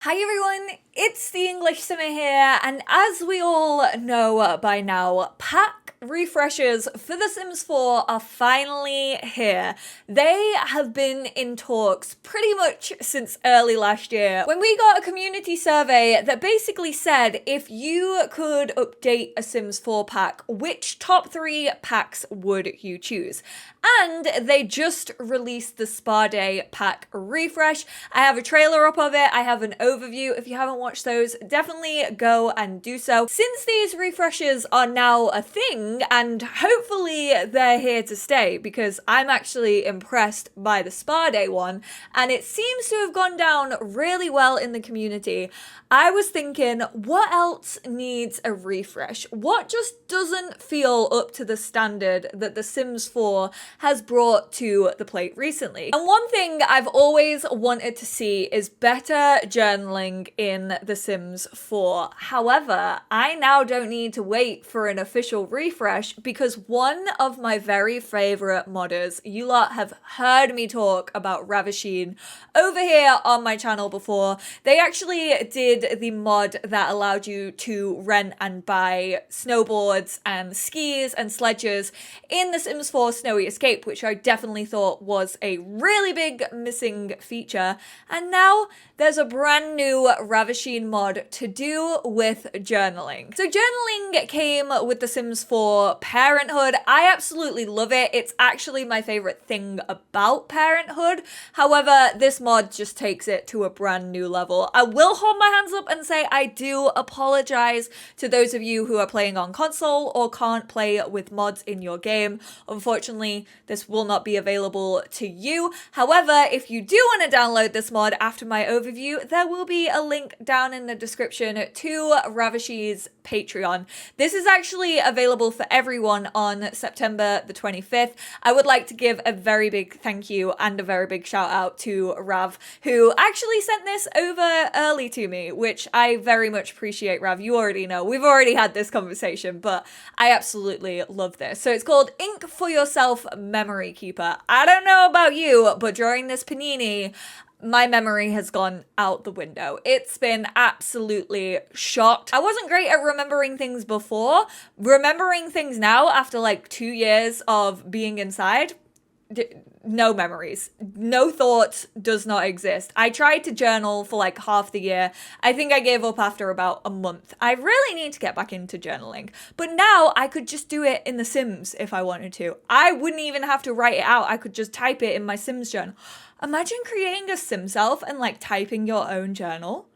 Hi everyone, it's the EnglishSimmer here, and as we all know by now, pack refreshes for The Sims 4 are finally here. They have been in talks pretty much since early last year, when we got a community survey that basically said if you could update a Sims 4 pack, which top 3 packs would you choose? And they just released the Spa Day pack refresh. I have a trailer up of it, I have an overview. If you haven't watched those, definitely go and do so. Since these refreshes are now a thing, and hopefully they're here to stay, because I'm actually impressed by the Spa Day one, and it seems to have gone down really well in the community. I was thinking, what else needs a refresh? What just doesn't feel up to the standard that The Sims 4 has brought to the plate recently? And one thing I've always wanted to see is better journaling in The Sims 4. However, I now don't need to wait for an official refresh because one of my very favorite modders, you lot have heard me talk about Ravasheen over here on my channel before. They actually did the mod that allowed you to rent and buy snowboards and skis and sledges in The Sims 4 Snowy Escape, which I definitely thought was a really big missing feature. And now there's a brand new Ravasheen mod to do with journaling. So journaling came with The Sims 4 Parenthood. I absolutely love it. It's actually my favorite thing about Parenthood. However, this mod just takes it to a brand new level. I will hold my hands up and say I do apologize to those of you who are playing on console or can't play with mods in your game. Unfortunately, this will not be available to you. However, if you do want to download this mod after my overview, there will be a link down in the description to Ravasheen's Patreon. This is actually available for everyone on September the 25th. I would like to give a very big thank you and a very big shout out to Rav, who actually sent this over early to me, which I very much appreciate. Rav, you already know, we've already had this conversation, but I absolutely love this. So it's called Ink for Yourself Memory Keeper. I don't know about you, but during this panini, my memory has gone out the window. It's been absolutely shot. I wasn't great at remembering things before. Remembering things now after like 2 years of being inside, no memories, no thoughts, does not exist. I tried to journal for like half the year. I think I gave up after about a month. I really need to get back into journaling. But now I could just do it in The Sims if I wanted to. I wouldn't even have to write it out. I could just type it in my Sims journal. Imagine creating a Sim self and like typing your own journal.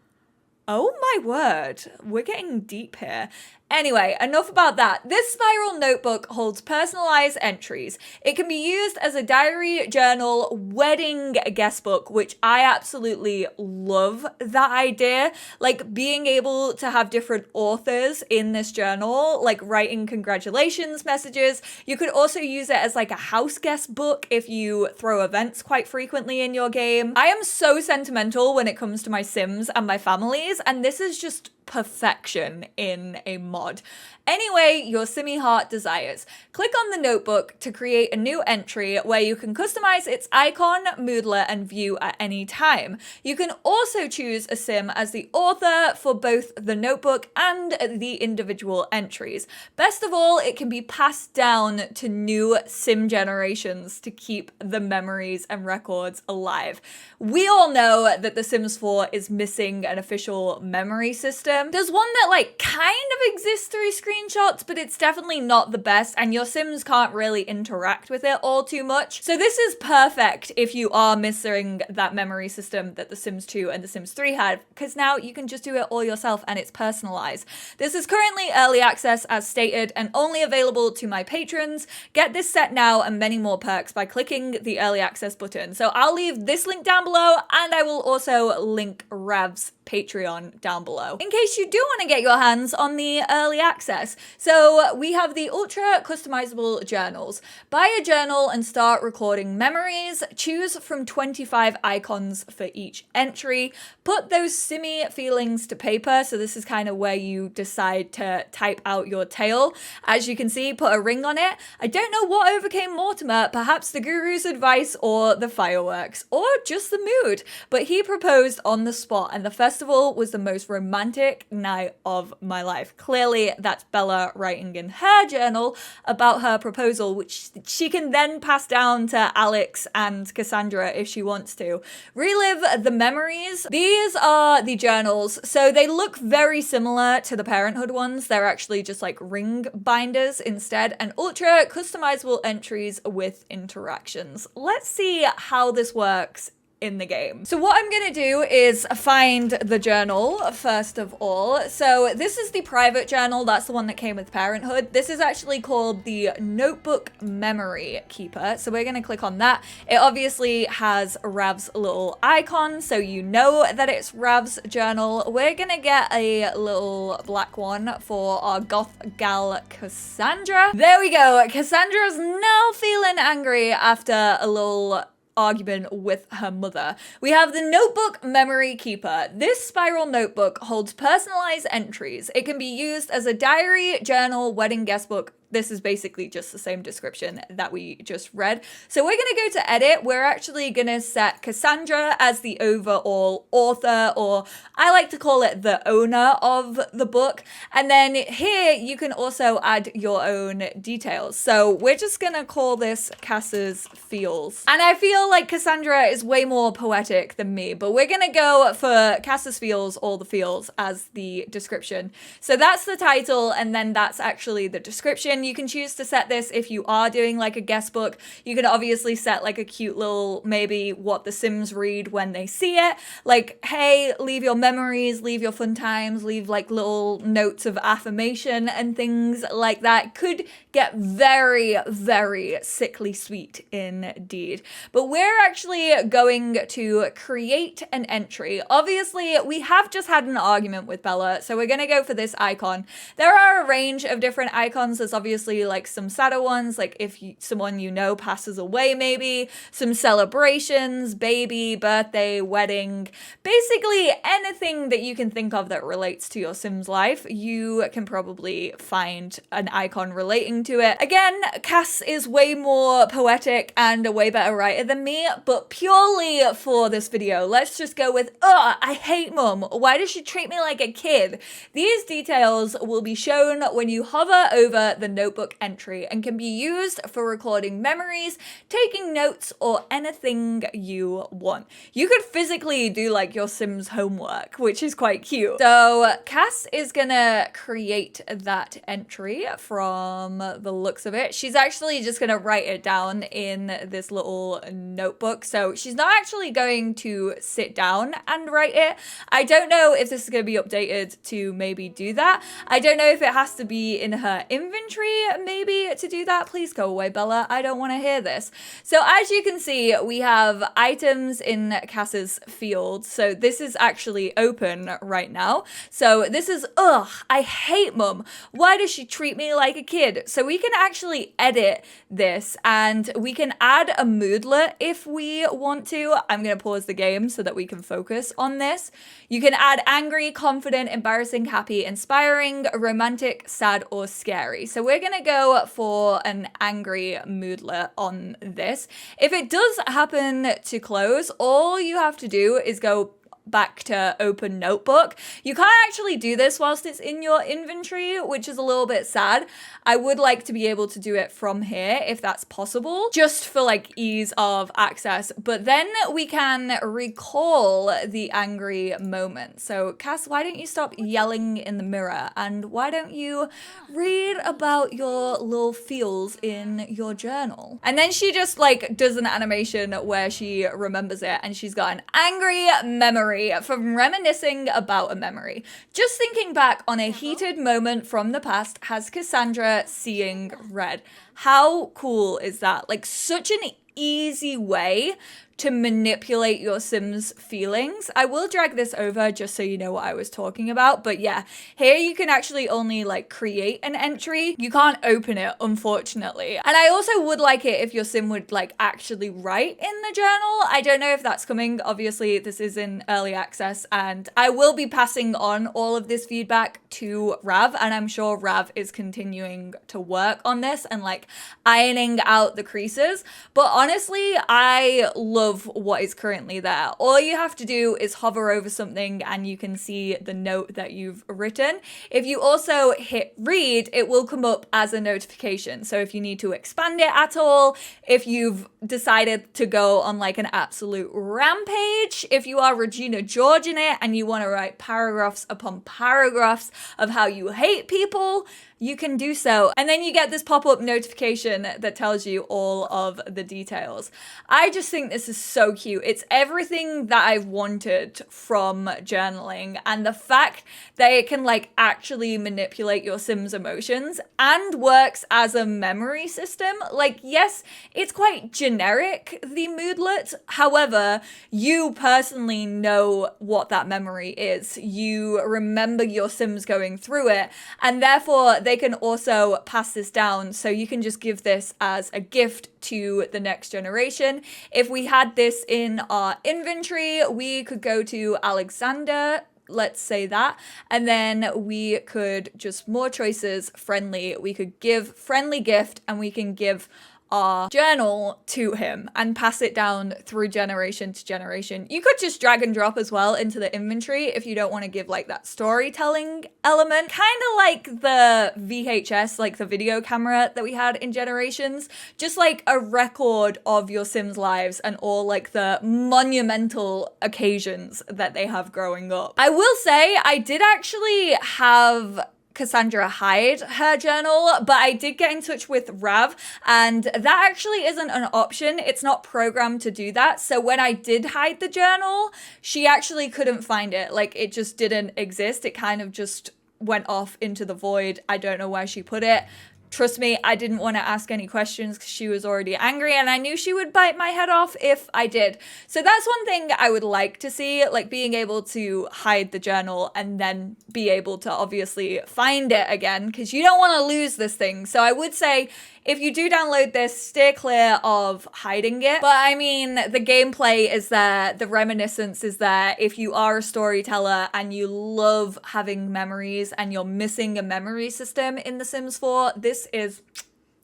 Oh my word, we're getting deep here. Anyway, enough about that. This spiral notebook holds personalized entries. It can be used as a diary, journal, wedding guest book, which I absolutely love that idea. Like being able to have different authors in this journal, like writing congratulations messages. You could also use it as like a house guest book if you throw events quite frequently in your game. I am so sentimental when it comes to my Sims and my families, and this is just perfection in a mod. Anyway, your Simmy heart desires. Click on the notebook to create a new entry where you can customize its icon, moodlet, and view at any time. You can also choose a Sim as the author for both the notebook and the individual entries. Best of all, it can be passed down to new Sim generations to keep the memories and records alive. We all know that The Sims 4 is missing an official memory system. There's one that like kind of exists through screenshots, but it's definitely not the best, and your Sims can't really interact with it all too much. So this is perfect if you are missing that memory system that The Sims 2 and The Sims 3 had, because now you can just do it all yourself and it's personalized. This is currently early access as stated and only available to my patrons. Get this set now and many more perks by clicking the early access button. So I'll leave this link down below, and I will also link Rav's Patreon down below. In case case you do want to get your hands on the early access. So we have the ultra customizable journals. Buy a journal and start recording memories. Choose from 25 icons for each entry. Put those simmy feelings to paper. So this is kind of where you decide to type out your tale. As you can see, put a ring on it. I don't know what overcame Mortimer, perhaps the guru's advice or the fireworks, or just the mood. But he proposed on the spot, and the festival was the most romantic night of my life. Clearly, that's Bella writing in her journal about her proposal, which she can then pass down to Alex and Cassandra if she wants to. Relive the memories. These are the journals. So they look very similar to the Parenthood ones. They're actually just like ring binders instead, and ultra customizable entries with interactions. Let's see how this works in the game. So what I'm gonna do is find the journal first of all. So this is the private journal. That's the one that came with Parenthood. This is actually called the Notebook Memory Keeper. So we're gonna click on that. It obviously has Rav's little icon, so you know that it's Rav's journal. We're gonna get a little black one for our goth gal Cassandra. There we go. Cassandra's now feeling angry after a little argument with her mother. We have the Notebook Memory Keeper. This spiral notebook holds personalized entries. It can be used as a diary, journal, wedding guest book. This is basically just the same description that we just read. So we're going to go to edit. We're actually going to set Cassandra as the overall author, or I like to call it the owner of the book. And then here you can also add your own details. So we're just going to call this Cass's Feels. And I feel like Cassandra is way more poetic than me, but we're going to go for Cass's Feels, all the feels as the description. So that's the title, and then that's actually the description. You can choose to set this if you are doing like a guest book. You can obviously set like a cute little, maybe what the Sims read when they see it. Like, hey, leave your memories, leave your fun times, leave like little notes of affirmation and things like that. Could get very, very sickly sweet indeed. But we're actually going to create an entry. Obviously, we have just had an argument with Bella, so we're going to go for this icon. There are a range of different icons. There's obviously like some sadder ones, like if someone you know passes away, maybe some celebrations, baby, birthday, wedding, basically anything that you can think of that relates to your Sims life, you can probably find an icon relating to it. Again, Cass is way more poetic and a way better writer than me, but purely for this video, let's just go with, I hate mum. Why does she treat me like a kid? These details will be shown when you hover over the notebook entry and can be used for recording memories, taking notes, or anything you want. You could physically do like your Sims homework, which is quite cute. So Cass is gonna create that entry from the looks of it. She's actually just gonna write it down in this little notebook. So she's not actually going to sit down and write it. I don't know if this is gonna be updated to maybe do that. I don't know if it has to be in her inventory maybe to do that. Please go away, Bella. I don't want to hear this. So as you can see, we have items in Cass's field. So this is actually open right now. So this is, I hate mum. Why does she treat me like a kid? So we can actually edit this and we can add a moodlet if we want to. I'm going to pause the game so that we can focus on this. You can add angry, confident, embarrassing, happy, inspiring, romantic, sad, or scary. So we're going to go for an angry moodlet on this. If it does happen to close, all you have to do is go back to open notebook. You can't actually do this whilst it's in your inventory, which is a little bit sad. I would like to be able to do it from here if that's possible, just for like ease of access. But then we can recall the angry moment. So Cass, why don't you stop yelling in the mirror? And why don't you read about your little feels in your journal? And then she just like does an animation where she remembers it, and she's got an angry memory from reminiscing about a memory. Just thinking back on a heated moment from the past has Cassandra seeing red. How cool is that? Like such an easy way to manipulate your Sims' feelings. I will drag this over just so you know what I was talking about. But yeah, here you can actually only like create an entry. You can't open it, unfortunately. And I also would like it if your Sim would like actually write in the journal. I don't know if that's coming. Obviously, this is in early access and I will be passing on all of this feedback to Rav, and I'm sure Rav is continuing to work on this and like ironing out the creases. But honestly, I love what is currently there. All you have to do is hover over something and you can see the note that you've written. If you also hit read, it will come up as a notification. So if you need to expand it at all, if you've decided to go on like an absolute rampage, if you are Regina George in it and you want to write paragraphs upon paragraphs of how you hate people, you can do so. And then you get this pop-up notification that tells you all of the details. I just think this is so cute. It's everything that I've wanted from journaling, and the fact that it can like actually manipulate your Sim's emotions and works as a memory system. Like, yes, it's quite generic, the moodlet. However, you personally know what that memory is. You remember your Sims going through it, and therefore they can also pass this down. So you can just give this as a gift to the next generation. If we had this in our inventory, we could go to Alexander, let's say that, and then we could just more choices, friendly. We could give friendly gift and we can give our journal to him and pass it down through generation to generation. You could just drag and drop as well into the inventory if you don't want to give like that storytelling element. Kind of like the VHS, like the video camera that we had in Generations. Just like a record of your Sims' lives and all like the monumental occasions that they have growing up. I will say I did actually have Cassandra hide her journal, but I did get in touch with Rav, and that actually isn't an option. It's not programmed to do that. So when I did hide the journal, she actually couldn't find it. Like, it just didn't exist. It kind of just went off into the void. I don't know where she put it. Trust me, I didn't want to ask any questions because she was already angry and I knew she would bite my head off if I did. So that's one thing I would like to see, like being able to hide the journal and then be able to obviously find it again, because you don't want to lose this thing. So I would say if you do download this, steer clear of hiding it. But I mean, the gameplay is there, the reminiscence is there. If you are a storyteller and you love having memories and you're missing a memory system in The Sims 4, this is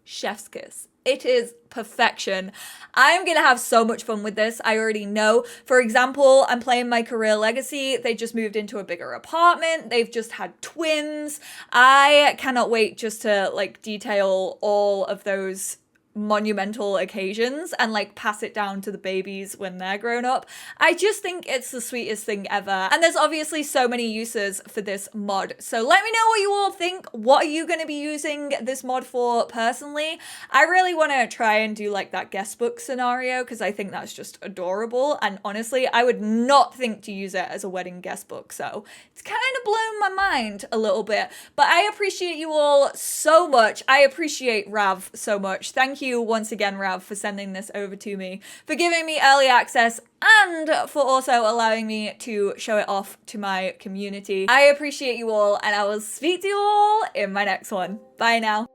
chef's kiss. It is perfection. I'm gonna have so much fun with this. I already know. For example, I'm playing my career legacy. They just moved into a bigger apartment. They've just had twins. I cannot wait just to like detail all of those monumental occasions and like pass it down to the babies when they're grown up. I just think it's the sweetest thing ever. And there's obviously so many uses for this mod. So let me know what you all think. What are you going to be using this mod for personally? I really want to try and do like that guest book scenario because I think that's just adorable. And honestly, I would not think to use it as a wedding guest book. So it's kind of blown my mind a little bit. But I appreciate you all so much. I appreciate Rav so much. Thank you once again, Rav, for sending this over to me, for giving me early access, and for also allowing me to show it off to my community. I appreciate you all, and I will speak to you all in my next one. Bye now.